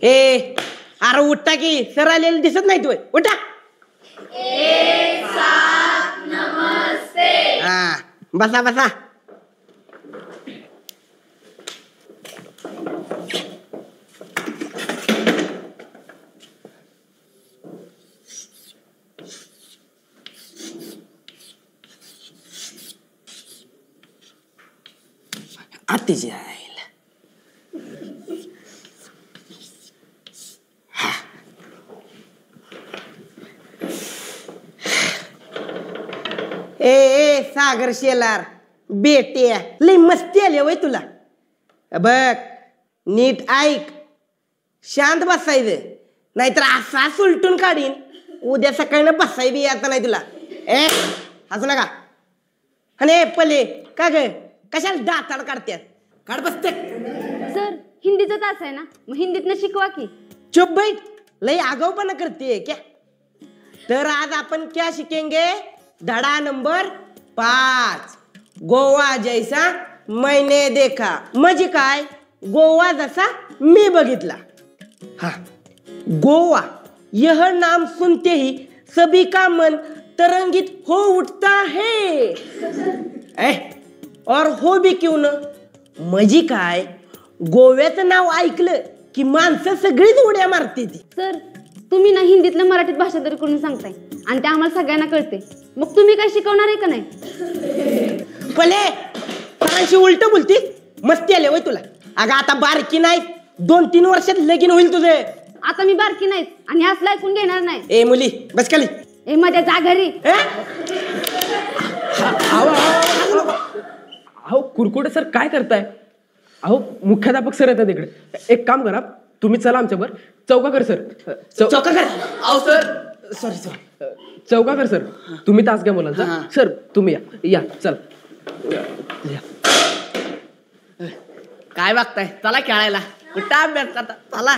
ए अरे उठा की सर आलेले दिसत नाही तू उठा. नमस्ते. हा बसा बसा. आत्तीची आईल. ए सागर शेलार बेटे लई मस्ती आली वय तुला. बघ नीट ऐक, शांत बसायचं नाहीतर असा सुलटून काढीन. उद्या सकाळी बसाय बी आता नाही तुला. ए हसू नका. आणि पले का ग कशाला दाताड काढत्यात? काढ बसते. सर हिंदीचा तास आहे ना, मग हिंदीतनं शिकवा की. चुप बैठ, लई आगाऊपणा करते क्या. तर आज आपण क्या शिकेंगे? धडा नंबर 5 गोवा जैसा मैंने देखा. म्हणजे काय? गोवा जसा मी बघितला. हा गोवा यह नाम सुनते ही सभी का मन तरंगित हो उठता है. और हो भी क्यों न. म्हणजे काय? गोव्याचं नाव ऐकलं की माणसं सगळीच उड्या मारते ती. सर तुम्ही ना हिंदीतलं मराठीत भाषांतर करून सांगताय आणि ते आम्हाला सगळ्यांना कळते. मग तुम्ही काय शिकवणार आहे का नाही? भले सरांशी उलट बोलती. मस्ती आले वय तुला. अगं आता बारकी नाही, 2-3 वर्षात लगीन होईल तुझे. आता मी बारकी नाहीच आणि असलं ऐकून घेणार नाही. ए मुली बस खाली. ए माझ्या जा घरी. अहो कुरकुटे सर काय करताय? अहो मुख्याध्यापक सर येतात इकडे. एक काम करा, तुम्ही चला आमच्यावर. चौकाकर सर. चौकाकर. अहो सर सॉरी सॉरी. चौकाकर सर तुम्ही तास घ्या मुलांचा. सर तुम्ही या चल. काय बघताय? चला खेळायला. कुठं अभ्यास करता? चला.